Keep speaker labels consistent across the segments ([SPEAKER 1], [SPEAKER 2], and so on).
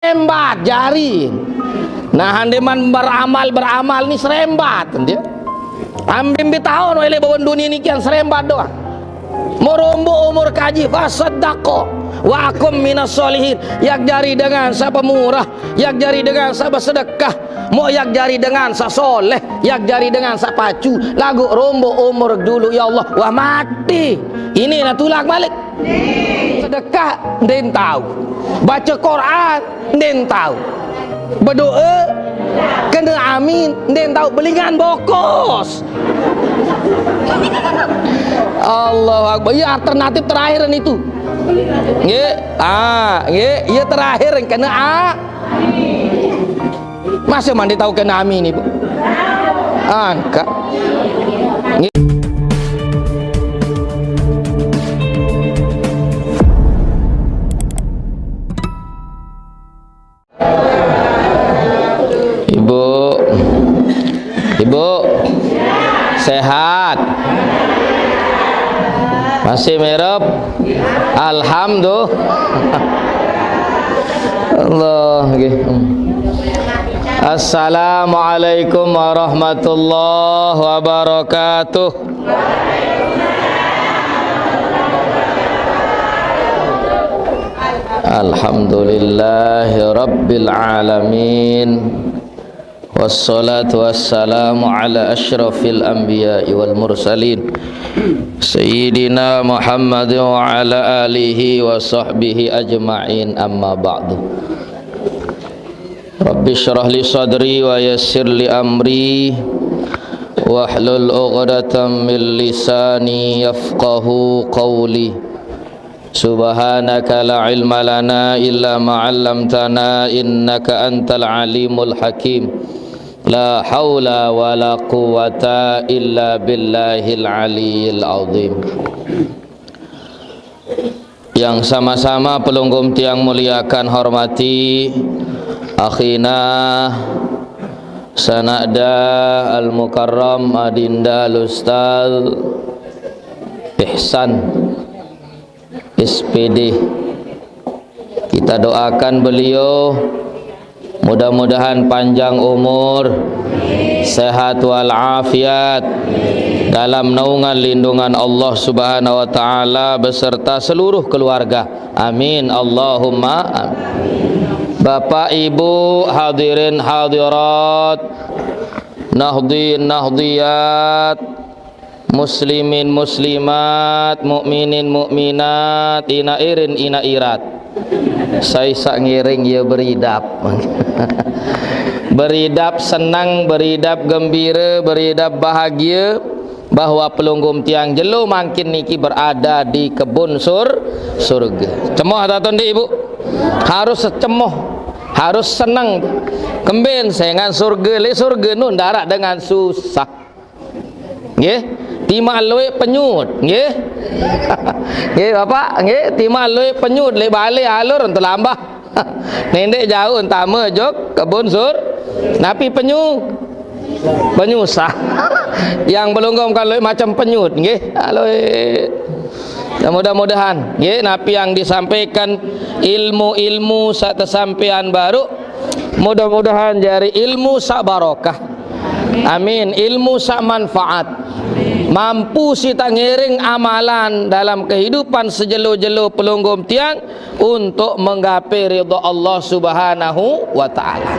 [SPEAKER 1] serembat jari. Nah handeman beramal ni serembat dia. Ambil tahun oleh bawa dunia ni kian serembat doang. Merombo umur kaji fasaddaqo wa akum minas solihin. Yak jari dengan siapa murah, yak jari dengan siapa sedekah, mau yak jari dengan sa soleh, yak jari dengan sa pacu. Lagu rombo umur dulu ya Allah, wah mati. Ini nak tulak balik. Sedekah den tahu, baca Quran den tahu, berdoa kena amin den tahu, belingan bokos. Allah Akbar. Ya alternatif terakhir itu. Nggih. Nggih, ya terakhir kena Masa mandi tahu kena amin Ibu? Angka. Ibu sehat? Masih merep? Alhamdulillah. Allah. Assalamualaikum warahmatullahi wabarakatuh. Alhamdulillahi rabbil alamin. Wassalatu wassalamu ala asyrafil anbiya'i wal mursalin Sayyidina Muhammad wa ala alihi wa sahbihi ajma'in, amma ba'du. Rabbi syrah li sadri wa yassir li amri wahlul 'uqdatam min lisani yafqahu qawli. Subhanaka la ilma lana illa ma 'allamtana innaka antal alimul hakim. La haula wa la quwata illa billahil aliyil azim. Yang sama-sama pelunggum tiang muliakan hormati akhina sanada al-mukarram adinda al-ustaz Ihsan SPD. Kita doakan beliau mudah-mudahan panjang umur, sehat walafiat, dalam naungan lindungan Allah Subhanahu wa taala beserta seluruh keluarga. Amin Allahumma amin. Bapak Ibu hadirin hadirat, nahdin nahdiyat, muslimin muslimat, mukminin mukminat, inairin inairat. Saya sak ngiring ya beridap. Beridap senang, beridap gembira, beridap bahagia bahwa pelunggum tiang jelo makin niki berada di kebun surga. Cemoh tak tuan Ibu? Harus cemoh, harus senang. Kemben dengan surga, le surga nun darat dengan susah. Nggih? Timak loi penyut, nggih. Nggih Bapak, nggih, timak loi penyut le balik alur untuk lambah. Nendek jauh entama jok kebun napi penyusah. Yang belum kalau macam penyut, nggih. Aloi. Mudah-mudahan nggih napi yang disampaikan ilmu-ilmu sak tersampaian baru, mudah-mudahan jari ilmu sak barokah. Amin. Ilmu sak manfaat. Mampu kita ngiring amalan dalam kehidupan sejelo-jelo pelunggum tiang untuk menggapai ridha Allah Subhanahu wa taala.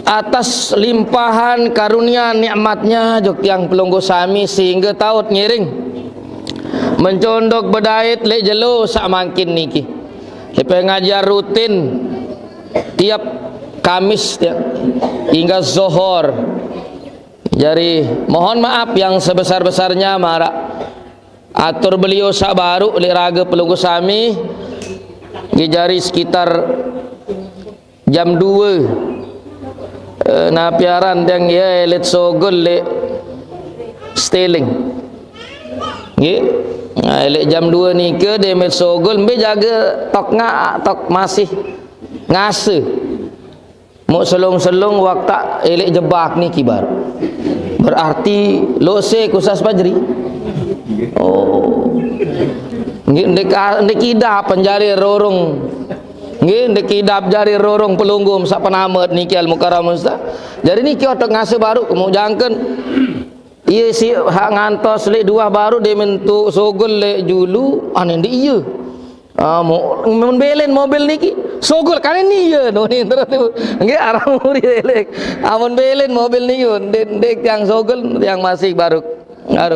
[SPEAKER 1] Atas limpahan karunia nikmatnya jok tiang pelunggu sami sehingga taut ngiring mencondok bedait lek jelo sak mangkin niki. Lepas ngajar rutin tiap Kamis tiap hingga Zuhur. Jadi mohon maaf yang sebesar-besarnya marak atur beliau sak baru li raga pelunggu sami jari sekitar jam 2 na piaran yang ya let sogol le stealing nggih elek jam 2 ni ke de met sogol mbe jaga tok masih ngase mau selong-selong waktu elek jebak ni kibar. Berarti lose kusas fajri. Oh. Ndek kidap penjari rorong. Nggih ndek kidap jari rorong pelunggum sak penamet niki al mukarram ustaz. Jadi niki otak ngase baru kemu jangkeun. Ieu si hak ngantos lek dua baru dia mentu sogol lek julu ane ndi ieu. Mun belen mobil niki sogol kan ni ieu no ni terus nggih arah murid elek. Amun belen mobil niki ndek yang sogol yang masih baru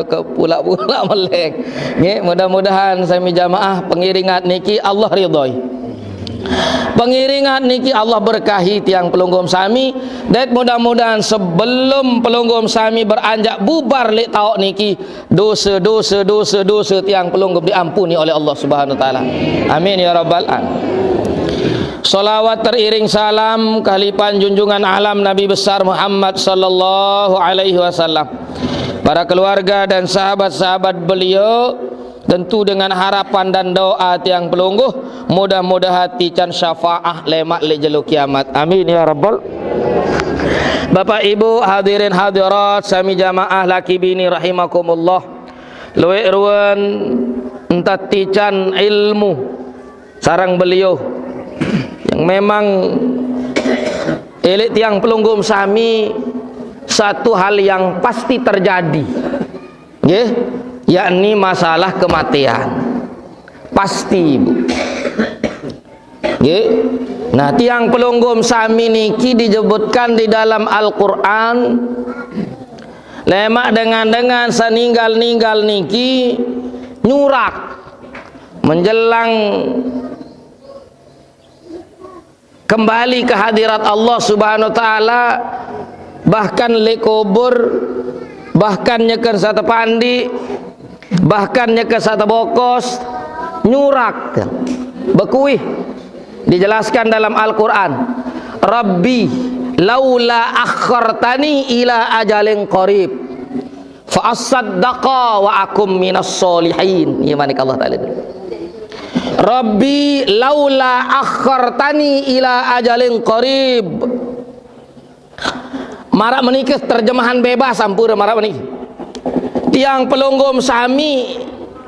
[SPEAKER 1] ke pula-pula melek. Nggih, mudah-mudahan sami jamaah pengiringan niki Allah ridhoi. Pengiringan niki Allah berkahi tiang pelunggum sami, dan mudah-mudahan sebelum pelunggum sami beranjak bubar lek taok niki dosa tiang pelunggum diampuni oleh Allah Subhanahu wa taala. Amin ya rabbal alamin. Salawat teriring salam kehalipan junjungan alam Nabi besar Muhammad sallallahu alaihi wasallam, para keluarga dan sahabat-sahabat beliau, tentu dengan harapan dan doa tiang pelungguh mudah-mudahan tican syafaah lemak le jelu kiamat. Amin ya rabbal. Bapak Ibu hadirin hadirat sami jamaah laki bini rahimakumullah, luwek ruan entah tican ilmu sarang beliau yang memang elit tiang pelunggum sami satu hal yang pasti terjadi, nggih, yakni masalah kematian pasti, Bu. Nggih. Nah, tiang pelunggum sami niki disebutkan di dalam Al-Qur'an lemak dengan seninggal-ninggal niki nyurak menjelang kembali ke hadirat Allah Subhanahu wa taala, bahkan le kubur, bahkan nyeker satu pandi, bahkan nyeker satu bokos nyurak bekuih. Dijelaskan dalam Al-Quran, Rabbi laula akhartani ila ajalin qarib fa asaddaqa wa akum minas solihin. Ya manik Allah taala. Rabbi laula akhartani ila ajalin qarib. Marak menikah terjemahan bebas sampura marak menikah. Tiang pelunggum sami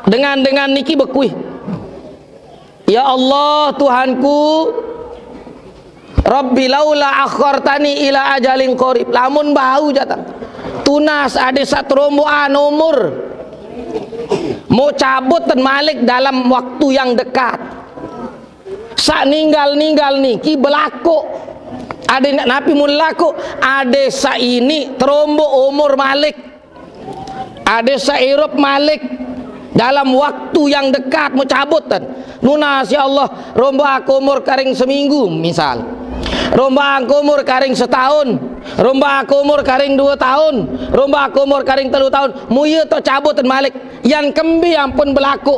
[SPEAKER 1] dengan niki bekuih. Ya Allah Tuhanku, Rabbi laula akhartani ila ajalin qarib. Lamun bau jatah tunas ada satu romboan umur mau cabut dan malik dalam waktu yang dekat. Sak ninggal niki berlaku ada napi mun laku ada sa ini terombo umur malik, ada sa irup malik dalam waktu yang dekat mau cabut dan nunas ya Allah rombo aku umur karing seminggu misal, rombo aku umur karing setahun, rombo aku umur karing 2 tahun, rombo aku umur karing 3 tahun, muya to cabut dan malik yang kembi ampun berlaku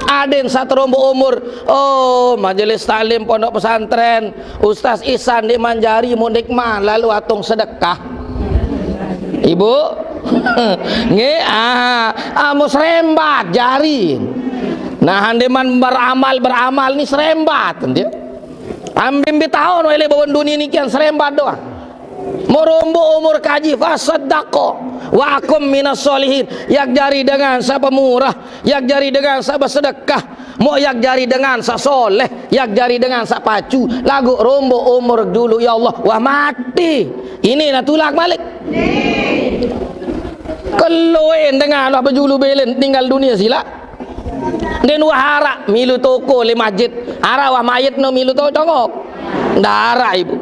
[SPEAKER 1] aden satu rombo umur. Oh, majelis taklim pondok pesantren Ustaz Ihsan di Manjari mundik mah lalu atung sedekah Ibu nggih amos rembat jari. Nah handeman beramal ni serembat dia. Ambim tahun wele bawan dunia ni kian serembat doang. Morombo umur kaji fasaddaqo wa akum minas solihin. Yak jari dengan sa pemurah, yak jari dengan sa bersedekah, mau yak jari dengan sa soleh, yak jari dengan sa pacu. Lagu rombo umur dulu ya Allah, wah mati. Ini nak tulak balik. Keloen dengan apa julu belen tinggal dunia sila. Den wahara milu toko le masjid. Ara wah mayit no milu toko congok. Ndara Ibu.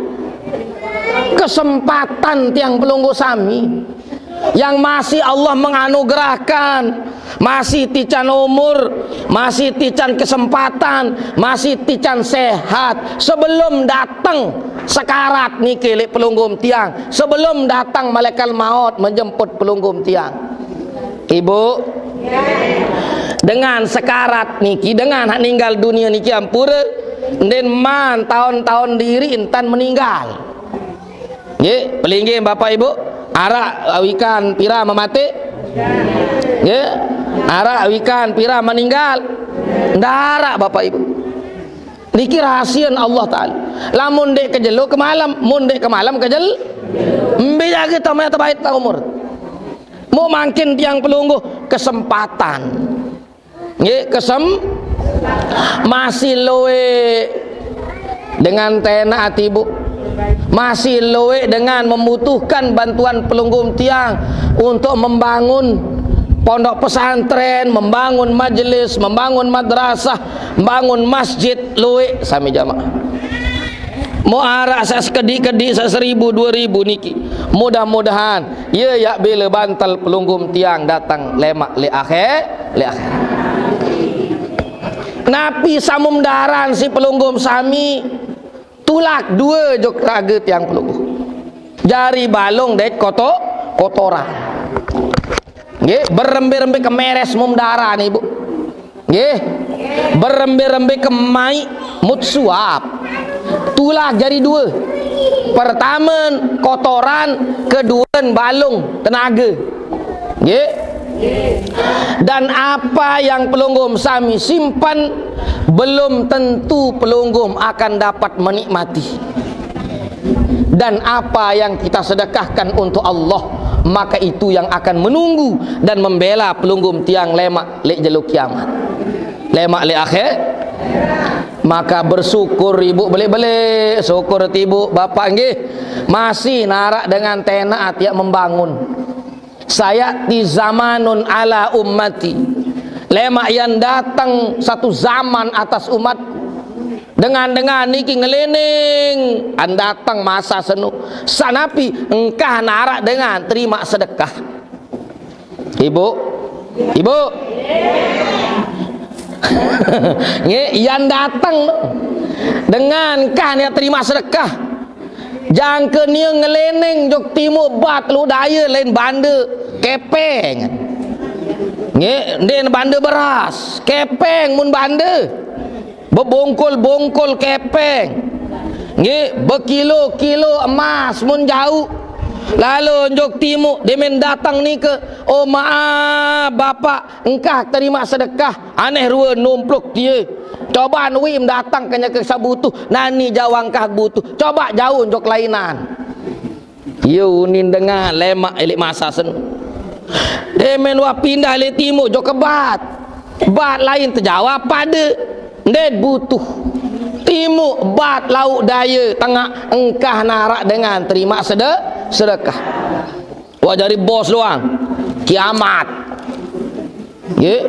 [SPEAKER 1] Kesempatan tiang pelunggu sami yang masih Allah menganugerahkan, masih tican umur, masih tican kesempatan, masih tican sehat sebelum datang sekarat niki lek pelunggum tiang, sebelum datang malaikat maut menjemput pelunggum tiang. Ibu, dengan sekarat niki, dengan hak ninggal dunia niki ampura, den man tahun-tahun diri intan meninggal. Nggih, pelinggi Bapak Ibu, arak awikan pira memati? Nggih, arak awikan pira meninggal? Ndarak Bapak Ibu. Niki rahasian Allah Taala. Lamun dek kejelo ke malam, mun dek ke malam kejel. Mbe jaga tamaya terbaik ta umur. Mau makin tiang pelungguh kesempatan. Nggih, Masih loe dengan tena atibu, masih loe dengan membutuhkan bantuan pelunggum tiang untuk membangun pondok pesantren, membangun majelis, membangun madrasah, membangun masjid. Loe sami jamaah mau arak sa sekedi-kedi sa 1.000 2.000 niki, mudah-mudahan ya bila bantal pelunggum tiang datang lemak li akhir napi samum daran si pelunggum sami tulak dua jok raga tiang pelunggum jari balong dek kotoran nggih berembe-rembe kemeres mum daran ibu nggih berembe-rembe kemai mut suap tulak jari dua, pertama kotoran, kedua balung tenaga nggih. Dan apa yang pelunggum sami simpan belum tentu pelunggum akan dapat menikmati, dan apa yang kita sedekahkan untuk Allah maka itu yang akan menunggu dan membela pelunggum tiang lemak lek jeluk kiamat, lemak lek akhir. Maka bersyukur ibu, beli-beli syukur ibu bapak nggih masih narak dengan tenaat ya membangun. Saya di zamanun ala ummati, lemak yang datang satu zaman atas umat dengan niki ngelening an datang masa senu sanapi engkah narak dengan terima sedekah ibu yang datang dengan kan ya terima sedekah jangke nia ngeleneng jok timu bat lu daya lain banda kepeng den banda beras kepeng mun banda bebongkol kepeng berkilo-kilo emas mun jauh. Lalu jok timu demen datang ni ke, oh maaf bapak engkah terima sedekah aneh rua numpluk dia coba nuim datang kenya ke sabutuh nani jawang kah butuh coba jauh jok lainan yu nin dengar lemak elik masa sen demen wa pindah le timu jok kebat bat lain terjawab pada nded butuh timu bat lauk daya tengah engkah narak dengan terima sedekah wajari bos doang kiamat ya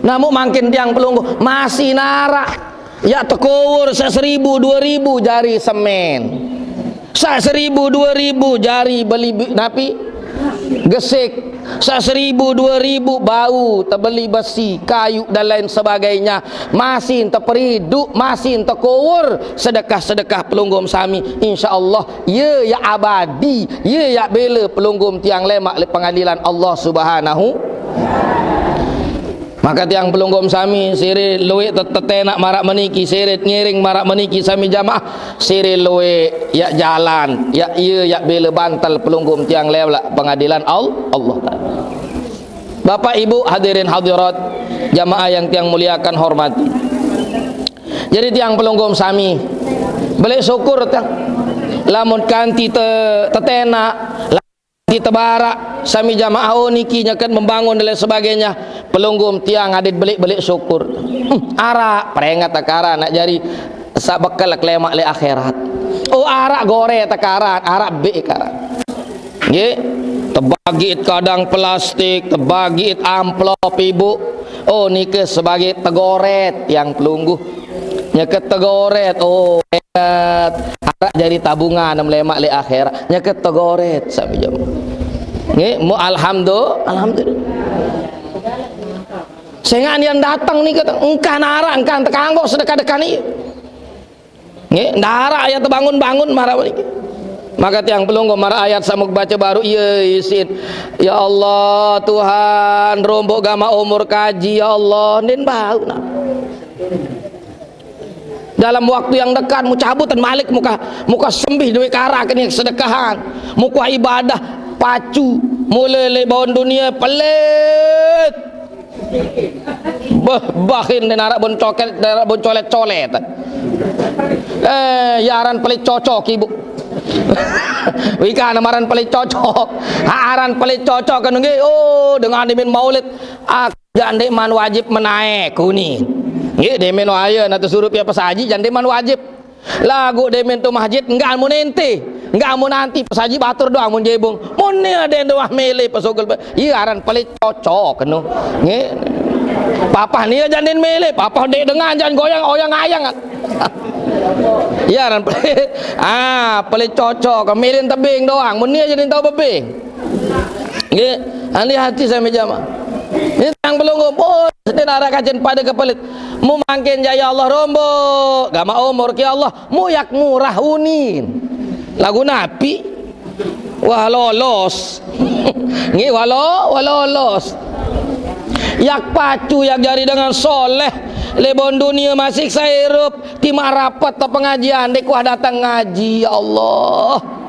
[SPEAKER 1] namun makin tiang pelunggu masih narak ya tekowur 1.000 2.000 jari semen 1.000 2.000 jari beli napi gesik 1.000 2.000 bau terbeli besi kayu dan lain sebagainya masih terperi duk masih terkowur sedekah pelunggum sami insyaallah ya abadi ya bela pelunggum tiang lemak le pengadilan Allah Subhanahu. Maka tiang pelunggum sami siri luwe tetenak marak meniki sirit ngiring marak meniki sami jamaah siri luwe ya jalan ya bela bantal pelunggum tiang lemak pengadilan Allah Ta'ala. Bapak ibu hadirin hadirat jamaah yang tiang muliakan hormati, jadi tiang pelunggum sami beli syukur tiang lamun kanti tetenak di tebarak sami jamaah niki nyakan membangun dan lain sebagainya pelunggum tiang adit belik syukur arak peringat takara nak jari sabakal lemak le akhirat oh arak gore takaran arak be karan nggih tebagi kadang plastik tebagi amplop ibu oh niki sebagai tegoret yang pelungguh nyeket tegoret oh hebat arak jadi tabungan lemak le akhirat nyeket tegoret sami jam nggih mu alhamdulillah sehingga yang datang nih kata engkah narak engkah tekanggok sedekah-dekah nih nggih narak ayat bangun-bangun marah niki maka tiang pelunggu marah ayat samuk baca baru iya isin ya Allah Tuhan rombok gama umur kaji ya Allah nin bau nah dalam waktu yang dekat mu cabutan malik muka sembih duit karak ini sedekahan muka ibadah pacu mulai bawon dunia pelit bahin dan arak bon colet yaran pelit cocok ibu wika namaran pelit cocok aran pelit cocok kan nggih oh dengan dimin maulid jande man wajib menaik kuning Nggih demen aya na tu suruh pi pesaji jan demen wajib. Lagu demen tu masjid enggak mun ente, enggak mun nanti pesaji batur doang mun jebong. Mun ni ada doah mele pasogel. Ieu aran paling cocok kenu. Nggih. Papa ni jan den mele, papa dek dengan jan goyang oyang ayang. Ya aran paling cocok mele tebing doang. Mun ni jadi tahu bebing. Nggih, andi hati saya menjama. Ini yang belum ngumpul, sedang arah kajian pada kepelit. Mu mangkin jaya Allah rombo, gama umur ki Allah, mu yak murah unin. Lagu napi, wah lolos, ngi wah lolos. Yak pacu yak jari dengan soleh, lebon dunia masih saya hirup, timah rapat atau pengajian, dek wah datang ngaji, ya Allah.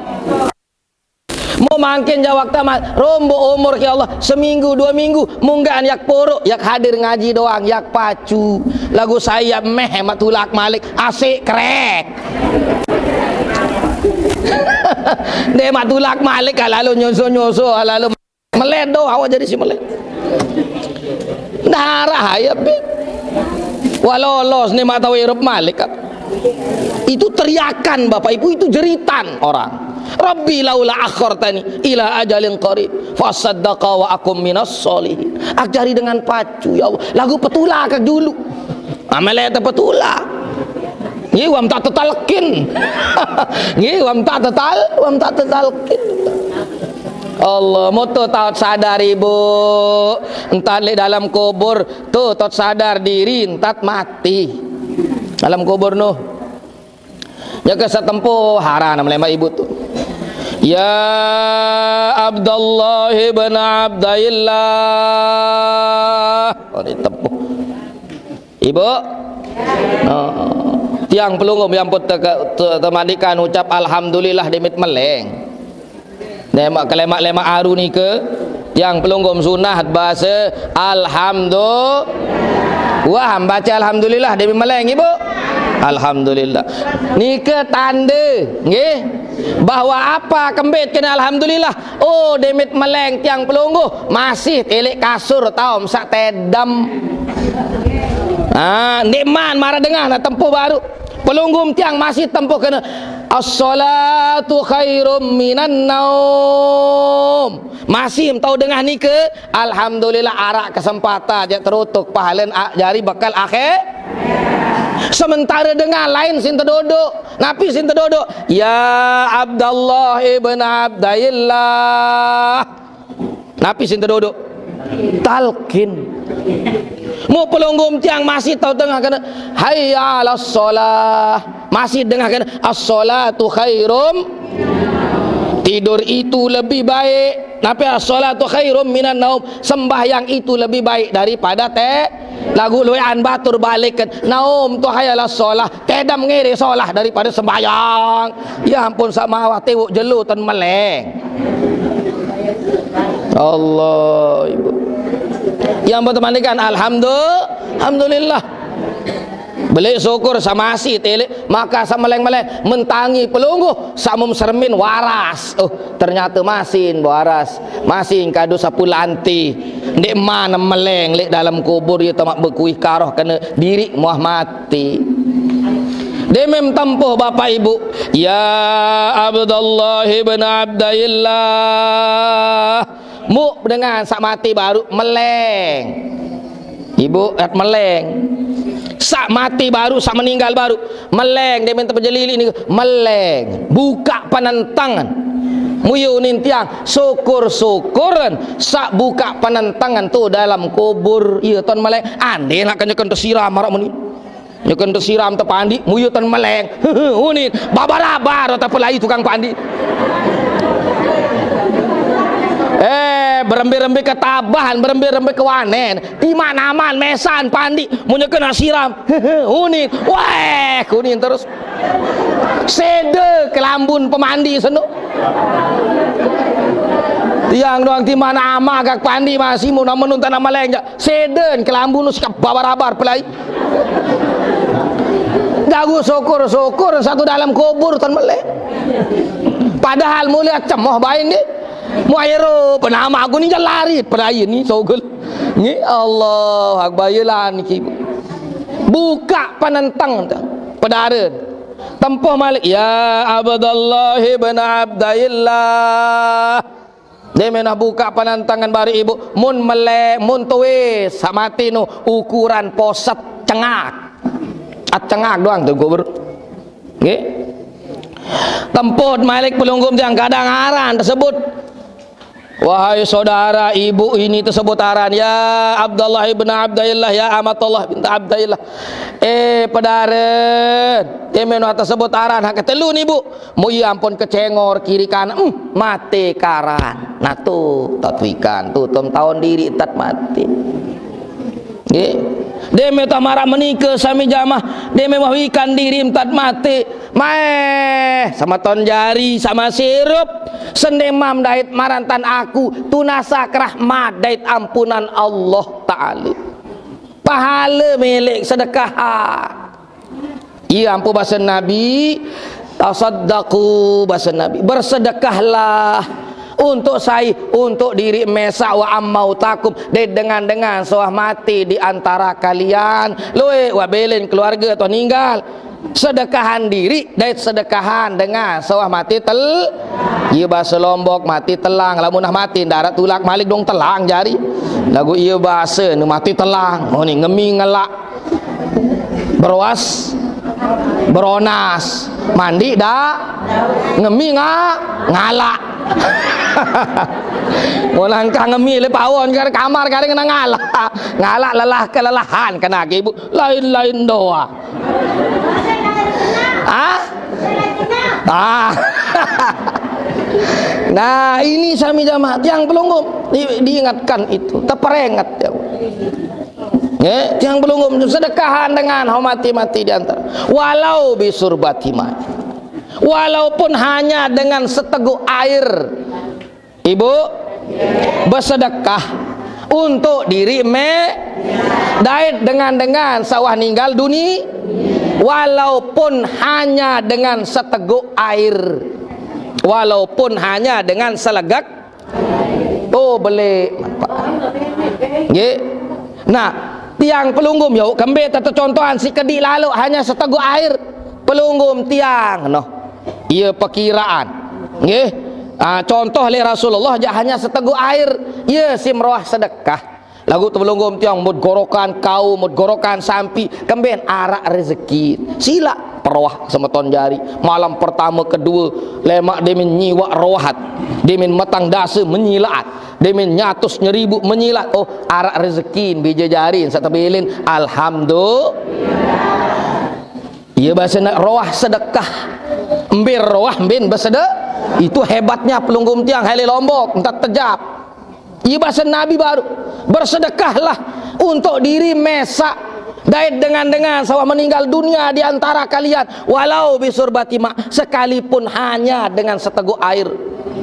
[SPEAKER 1] Mau mangkin jawab tamat rombo umur ya Allah seminggu 2 minggu munggaan yak porok yak hadir ngaji doang yak pacu lagu saya meh matulak malik asik krek de matulak malik lalu nyoso lalu meledo awak jadi si meled darah ya be walolos nih mata wirup malik itu teriakan Bapak Ibu, itu jeritan orang. Rabbi laula akhartani ila ajalin qarib fasaddaqa wa akum minas sholihin. Ajari dengan pacu ya Allah. Lagu petula kak dulu. Amale eta petula. Nggih wam tak tetalkin. Nggih wam tak tetalkin. Allah moto taat sadar ibu entat le dalam kubur tuh tot sadar diri entat mati dalam kubur noh jaga setempuh harana melemah ibu tuh ya Abdullah ibn Abdillah oh ditempuh ibu tiang pelunggup yang put temandikan ucap alhamdulillah demit meleng lemak-lemak aru ni ke yang pelunggum sunah bahasa alhamdulillah wah baca alhamdulillah demi meleng ibu alhamdulillah ni ke tanda nggih bahwa apa kembit kena alhamdulillah oh demit meleng tiang pelungguh masih telik kasur tahu sak tedam nikman marah dengar nak tempuh baru pelunggum tiang masih tempuh kena as-salatu khairum minan naum masih tahu dengar ni ke alhamdulillah arak kesempatan dia terutuk pahalan jari bakal akhir sementara dengar lain sinta duduk napi sinta duduk ya Abdullah ibn Abdillah napi sinta duduk talqin mu pelunggum tiang masih tahu tengah kena hayya 'alas shalah masih dengar kena as-salatu khairum tidur itu lebih baik tapi as-salatu khairum minan naum sembahyang itu lebih baik daripada lagu luan batur balikan naum tu hayya 'alas shalah tedam ngere solah daripada sembahyang ya ampun sama awak tewuk jelu tan meleng Allah ibu yang bertemandikan alhamdulillah beli syukur sama si telik maka sama meleng-meleng mentangi pelungguh samum sermin waras ternyata masin waras masin kadu sapulanti ndek mana meleng lek dalam kubur ya tamak berkuih karoh kena diri muah mati demem tempuh Bapak Ibu ya Abdullah ibn Abdillah mu dengan sak mati baru meleng ibu meleng sak mati baru sak meninggal baru meleng dia minta penjelili ini meleng buka penentangan muyunin tiang syukur-syukuran sak buka penentangan tu dalam kubur iya ton meleng ande nak nyekan tersiram marak muni nyekan tersiram tepandi muyu ton meleng unin babarabar atau pelai tukang pandi berembe-rembe ketabahan berembe-rembe kewanen di mana-mana mesan pandi munnya kena siram unin weh kuning terus sede kelambun pemandi seno tiang doang di mana ama kak pandi masih mau namun tanah meleng seden kelambun lu sikap babar-babar pelai dagu syukur satu dalam kubur tan meleng padahal mulia cemoh bain ni muayro penama aku ni lari perayi ni sogel ni Allah akbar yelah ni buka penentang pedara tempuh Malik ya Abdullah ibn Abdillah dia menah buka penentangan bari ibu mun melek mun tuwe samati nu ukuran posat cengak cengak doang tu gubernur nggih tempuh Malik pelunggum yang kadang aran tersebut wahai saudara ibu ini tersebut aran ya Abdullah ibn Abdillah ya Amatullah binti Abdillah pedaren temeno tersebut aran hak ketelu nih bu mu ya ampun kecengor kiri kanan mati karan nah tuh tatwikan tuh tahun diri tat mati nggih deme tamara menikah sami jamah deme mahwikan diri tat mati maeh sama ton jari sama sirup sendemam dait marantan aku tunasa rahmat dait ampunan Allah Ta'ala pahala milik sedekah iya ampu bahasa Nabi tasaddaqu bahasa Nabi bersedekahlah untuk saya untuk diri mesa wa ammautakum dengan sawah mati di antara kalian loe wa belen keluarga atau ninggal sedekahan diri dan sedekahan dengan sawah mati iya bahasa Lombok mati telang lamun mati darat tulak Malik dong telang jari lagu iya bahasa nu mati telang mau ni ngemi ngelak berwas beronas mandi dah ngemi ngalak mau langkah ngemi le pawon kan kamar kan kena ngalak lelah kelelahan kena ibu lain doa nah ini sami jamaah yang pelunggum diingatkan itu terperingat ya yang pelunggum sedekahan dengan mati di antara walau bisurbati ma walaupun hanya dengan seteguk air ibu bersedekah untuk diri dait dengan sawah ninggal dunia walaupun hanya dengan seteguk air walaupun hanya dengan selegak boleh nggih nah tiang pelunggum yuk kembe tata contohan si kedik lalu hanya seteguk air pelunggum tiang iya perkiraan nggih contoh le Rasulullah hanya seteguk air iya simroah sedekah lagu pelunggum tiang mud gorokan kau mud gorokan sampi kemben arak rezeki sila perwah semeton jari malam pertama kedua lemak demin nyiwa rohat demin matang dasa menyilat demin nyatus nyeribu menyilat arak rezeki bija jarin satabilin alhamdulillah iya bahasa roah sedekah embir roah bin bersedekah itu hebatnya pelunggum tiang hele Lombok entar tejap iya bahasa Nabi baru bersedekahlah untuk diri mesa dait dengan sawah meninggal dunia di antara kalian walau bisurbati ma sekalipun hanya dengan seteguk air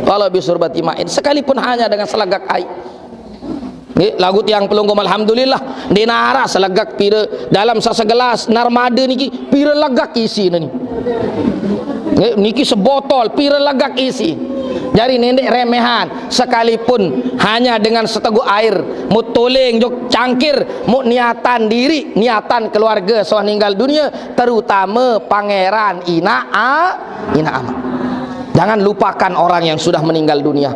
[SPEAKER 1] walau bisurbati ma'in sekalipun hanya dengan selegak air lagu tiang pelunggum alhamdulillah di nara selegak pira dalam segelas narmada niki pira legak isi niki sebotol pira legak isi jari nendek remehan sekalipun hanya dengan seteguk air mut toling jok cangkir mut niatan diri niatan keluarga sawah ninggal dunia terutama pangeran ina amat jangan lupakan orang yang sudah meninggal dunia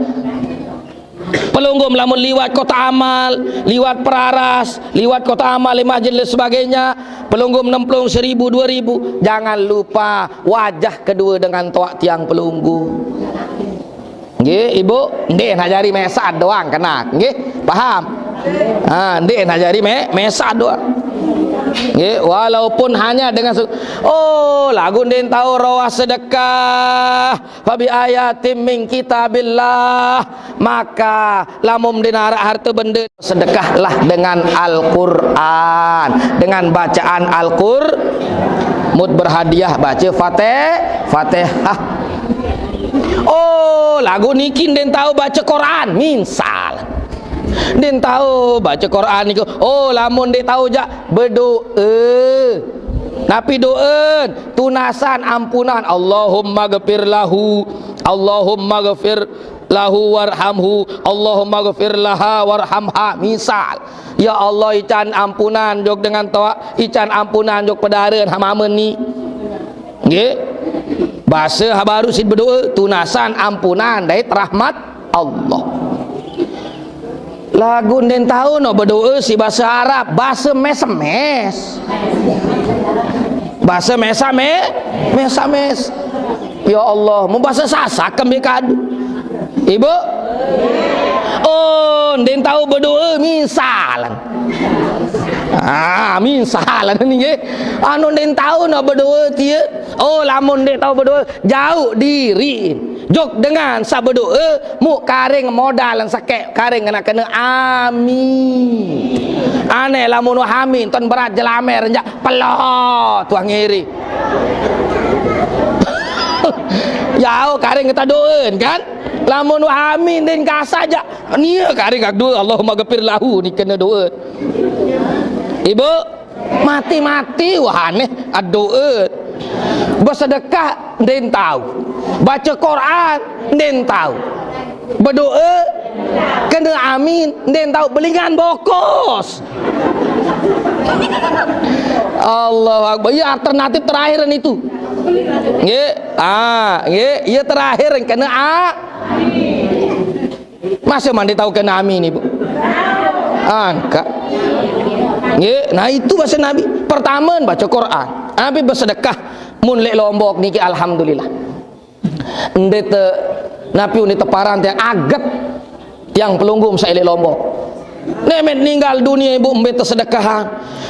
[SPEAKER 1] pelunggum lamun liwat kota amal liwat peraras liwat kota amal majlis sebagainya pelunggum nemplung 1000 2000 jangan lupa wajah kedua dengan toak tiang pelunggum nggih ibu ndek nak jari mesad doang kena nggih paham ndek nak jari mesad doang nggih walaupun hanya dengan lagu den tahu rawah sedekah fabi ayatim min kitabillah maka lamun dinara harta benda sedekahlah dengan Al-Qur'an dengan bacaan Al-Qur'an mud berhadiah baca Fatihah lagu nikin den tahu baca Quran misal den tahu baca Quran niku lamun den tahu jak berdoa tapi doa tunasan ampunan Allahumma ghafir lahu Allahumma ghafir lahu warhamhu, Allahumma ghfir laha warhamha. Misal, ya Allah ican ampunan jog dengan tawa, ican ampunan jog pedareun hamameun ni. Nggih. Bahasa habaru sid berdoa tunasan ampunan dari rahmat Allah. Lagu den tahu no berdoa si bahasa Arab, bahasa mes-mes. Bahasa mes. Ya Allah, mau bahasa Sasak kami kadu. Ibu? Oh, den tahu berdoa misalan. Misalan ni nggih. Anu den tahu nak berdoa tieu. Oh, lamun den tahu berdoa, jauh diri. Jok dengan sa berdoa, mu karing modal lan sakek karing kena amin. Aneh lamun amin ton berat jelamer renjak pelot tuang ngiri. Jauh karing kita doain kan. Lamun amin den ka saja. Nia karing kak doa Allahumma ghafir lahu ni kena doa. Ibu mati-mati wah aneh doa. Bersedekah den tahu. Baca Quran den tahu. Berdoa kena amin den tahu. Belingan bokos. Allah Akbar. Ya alternatif terakhir itu. Nggih. Nggih, ieu terakhir kena masa mandi tahu kena amin Ibu? Angka. Nggih, nah itu bahasa Nabi. Pertama baca Quran. Nabi bersedekah mun lek Lombok niki alhamdulillah. Ende te Nabi uni teparan yang aget yang pelunggum saya lek Lombok. Demet meninggal dunia Ibu embe sedekahan.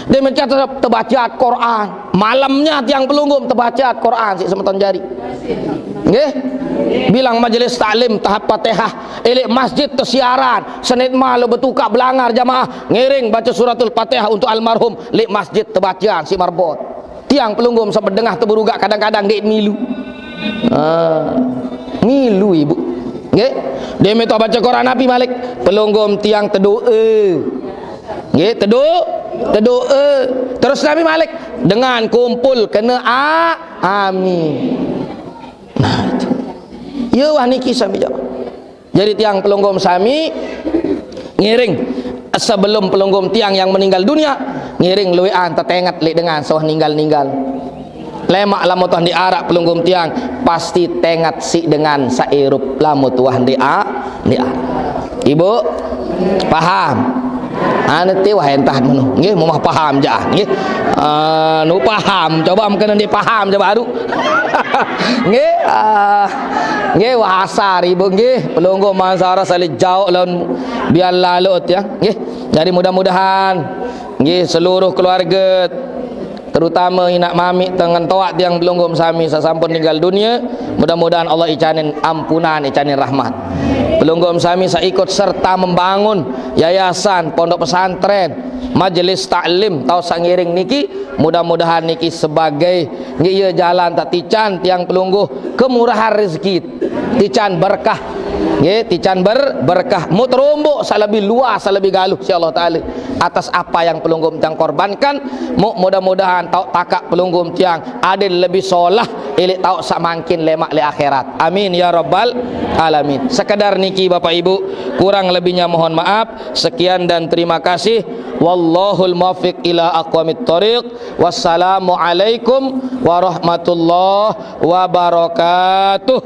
[SPEAKER 1] Demet kata terbaca Quran. Malamnya tiang pelunggum terbaca Quran si semeton jari. Nggih. Bilang majelis taklim tahap Fatihah, elek masjid tersiaran, senit malu betuka belangar jamaah, ngiring baca suratul Fatihah untuk almarhum, lek masjid terbacaan si marbot. Tiang pelunggum sampai dengah terberugak kadang-kadang dek milu. Milu Ibu. Nggih. Dia minta baca Quran Nabi Malik, pelunggum tiang terdoa. Nggih, terdoa. Terus Nabi Malik dengan kumpul kena amin. Nah itu. Ya wah niki sami jawab. Jadi tiang pelunggum sami ngiring sebelum pelunggum tiang yang meninggal dunia ngiring luwean tetengat lek dengan soh ninggal-ninggal. Lemak lamun tuan di arak pelunggum tiang pasti tengat si dengan sairup lamun tuan di Ibu paham? Nanti wah entah menu nggih mau paham jah nggih. Nu paham coba mungkin dia paham coba baru. Nggih nggih wah asar Ibu nggih pelunggum mansara salih jauh lawan biar lalut ya nggih. Jadi mudah-mudahan nggih seluruh keluarga terutama inak mami dengan toat yang pelunggum sami sasampun meninggal dunia, mudah-mudahan Allah icanin ampunan, icanin rahmat. Pelunggum sami saya ikut serta membangun yayasan, pondok pesantren, majelis taklim tau sangiring niki, mudah-mudahan niki sebagai ngieu jalan tak tican tiang pelungguh kemurahan rezeki, tican berkah. Nggih, tican berkah muterumbuk salebih luas salebih galuh insyaallah taala atas apa yang pelunggum tiang korbankan. Mudah-mudahan tau takak pelunggum tiang adil lebih solah ilik tau samangkin lemak le akhirat. Amin ya rabbal alamin. Sekedar niki Bapak Ibu, kurang lebihnya mohon maaf. Sekian dan terima kasih. Wallahul muwaffiq ila aqwamit thoriq. Wassalamu alaikum warahmatullahi wabarakatuh.